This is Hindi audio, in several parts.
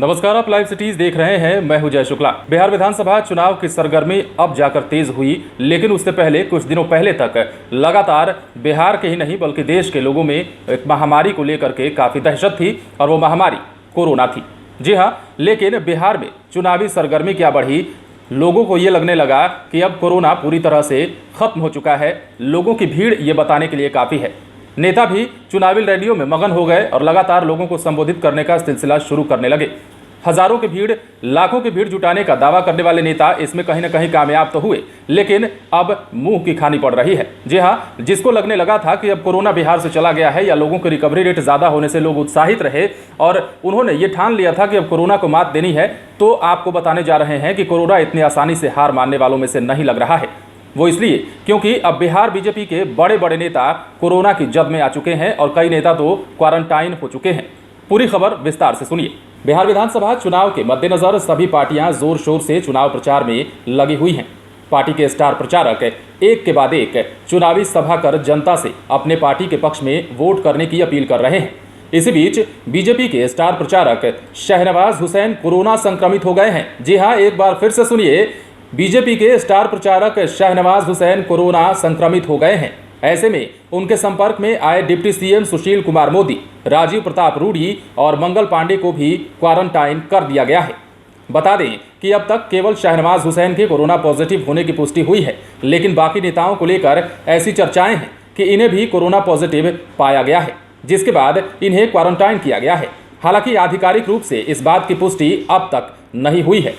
नमस्कार, आप लाइव सिटीज देख रहे हैं। मैं हूं जय शुक्ला। बिहार विधानसभा चुनाव की सरगर्मी अब जाकर तेज हुई, लेकिन उससे पहले कुछ दिनों पहले तक लगातार बिहार के ही नहीं बल्कि देश के लोगों में एक महामारी को लेकर के काफ़ी दहशत थी और वो महामारी कोरोना थी। जी हाँ, लेकिन बिहार में चुनावी सरगर्मी क्या बढ़ी, लोगों को ये लगने लगा कि अब कोरोना पूरी तरह से खत्म हो चुका है। लोगों की भीड़ ये बताने के लिए काफ़ी है। नेता भी चुनावी रैलियों में मगन हो गए और लगातार लोगों को संबोधित करने का सिलसिला शुरू करने लगे। हजारों की भीड़, लाखों की भीड़ जुटाने का दावा करने वाले नेता इसमें कहीं ना कहीं कामयाब तो हुए, लेकिन अब मुंह की खानी पड़ रही है। जी हाँ, जिसको लगने लगा था कि अब कोरोना बिहार से चला गया है या लोगों की रिकवरी रेट ज़्यादा होने से लोग उत्साहित रहे और उन्होंने ये ठान लिया था कि अब कोरोना को मात देनी है, तो आपको बताने जा रहे हैं कि कोरोना इतनी आसानी से हार मानने वालों में से नहीं लग रहा है। वो इसलिए क्योंकि अब बिहार बीजेपी के बड़े बड़े नेता कोरोना की जद में आ चुके हैं और कई नेता तो क्वारंटाइन हो चुके हैं। पूरी खबर विस्तार से सुनिए। बिहार विधानसभा चुनाव के मद्देनजर सभी पार्टियां जोर शोर से चुनाव प्रचार में लगी हुई हैं। पार्टी के स्टार प्रचारक एक के बाद एक चुनावी सभा कर जनता से अपने पार्टी के पक्ष में वोट करने की अपील कर रहे हैं। इसी बीच बीजेपी के स्टार प्रचारक शहनवाज हुसैन कोरोना संक्रमित हो गए हैं। जी हाँ, एक बार फिर से सुनिए, बीजेपी के स्टार प्रचारक शहनवाज हुसैन कोरोना संक्रमित हो गए हैं। ऐसे में उनके संपर्क में आए डिप्टी सीएम सुशील कुमार मोदी, राजीव प्रताप रूडी और मंगल पांडे को भी क्वारंटाइन कर दिया गया है। बता दें कि अब तक केवल शहनवाज हुसैन के कोरोना पॉजिटिव होने की पुष्टि हुई है, लेकिन बाकी नेताओं को लेकर ऐसी चर्चाएं हैं कि इन्हें भी कोरोना पॉजिटिव पाया गया है, जिसके बाद इन्हें क्वारंटाइन किया गया है। हालांकि आधिकारिक रूप से इस बात की पुष्टि अब तक नहीं हुई है।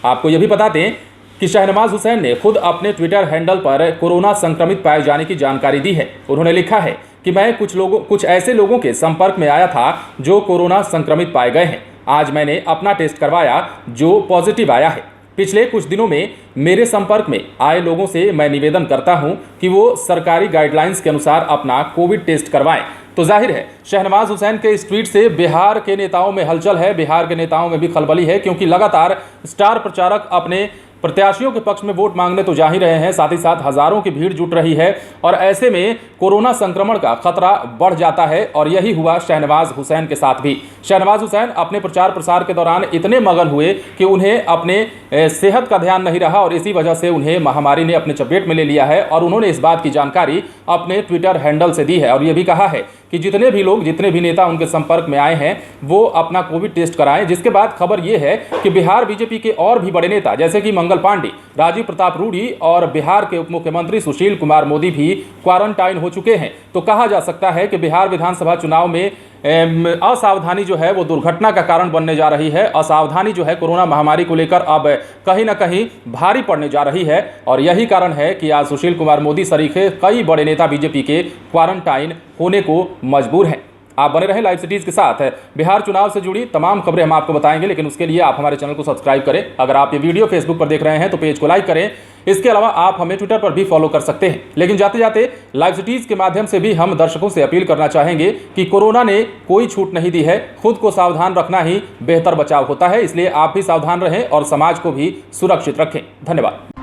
आपको यह भी बता दें कि शहनवाज हुसैन ने खुद अपने ट्विटर हैंडल पर कोरोना संक्रमित पाए जाने की जानकारी दी है। उन्होंने लिखा है कि मैं कुछ ऐसे लोगों के संपर्क में आया था जो कोरोना संक्रमित पाए गए हैं। आज मैंने अपना टेस्ट करवाया जो पॉजिटिव आया है। पिछले कुछ दिनों में मेरे संपर्क में आए लोगों से मैं निवेदन करता हूं कि वो सरकारी गाइडलाइंस के अनुसार अपना कोविड टेस्ट करवाएं। तो जाहिर है शहनवाज हुसैन के इस ट्वीट से बिहार के नेताओं में हलचल है, बिहार के नेताओं में भी खलबली है, क्योंकि लगातार स्टार प्रचारक अपने प्रत्याशियों के पक्ष में वोट मांगने तो जा ही रहे हैं, साथ ही साथ हजारों की भीड़ जुट रही है और ऐसे में कोरोना संक्रमण का खतरा बढ़ जाता है। और यही हुआ शहनवाज हुसैन के साथ भी। शहनवाज हुसैन अपने प्रचार प्रसार के दौरान इतने मगन हुए कि उन्हें अपने सेहत का ध्यान नहीं रहा और इसी वजह से उन्हें महामारी ने अपने चपेट में ले लिया है। और उन्होंने इस बात की जानकारी अपने ट्विटर हैंडल से दी है और यह भी कहा है कि जितने भी लोग, जितने भी नेता उनके संपर्क में आए हैं वो अपना कोविड टेस्ट कराएं। जिसके बाद खबर यह है कि बिहार बीजेपी के और भी बड़े नेता जैसे कि मंगल पांडे, राजीव प्रताप रूडी और बिहार के उप मुख्यमंत्री सुशील कुमार मोदी भी क्वारंटाइन हो चुके हैं। तो कहा जा सकता है कि बिहार विधानसभा चुनाव में असावधानी जो है वो दुर्घटना का कारण बनने जा रही है। असावधानी जो है कोरोना महामारी को लेकर अब कहीं ना कहीं भारी पड़ने जा रही है और यही कारण है कि आज सुशील कुमार मोदी सरीखे कई बड़े नेता बीजेपी के क्वारंटाइन होने को मजबूर हैं। आप बने रहें लाइव सिटीज के साथ। बिहार चुनाव से जुड़ी तमाम खबरें हम आपको बताएंगे, लेकिन उसके लिए आप हमारे चैनल को सब्सक्राइब करें। अगर आप ये वीडियो फेसबुक पर देख रहे हैं तो पेज को लाइक करें। इसके अलावा आप हमें ट्विटर पर भी फॉलो कर सकते हैं। लेकिन जाते जाते लाइव सिटीज के माध्यम से भी हम दर्शकों से अपील करना चाहेंगे कि कोरोना ने कोई छूट नहीं दी है। खुद को सावधान रखना ही बेहतर बचाव होता है, इसलिए आप भी सावधान रहें और समाज को भी सुरक्षित रखें। धन्यवाद।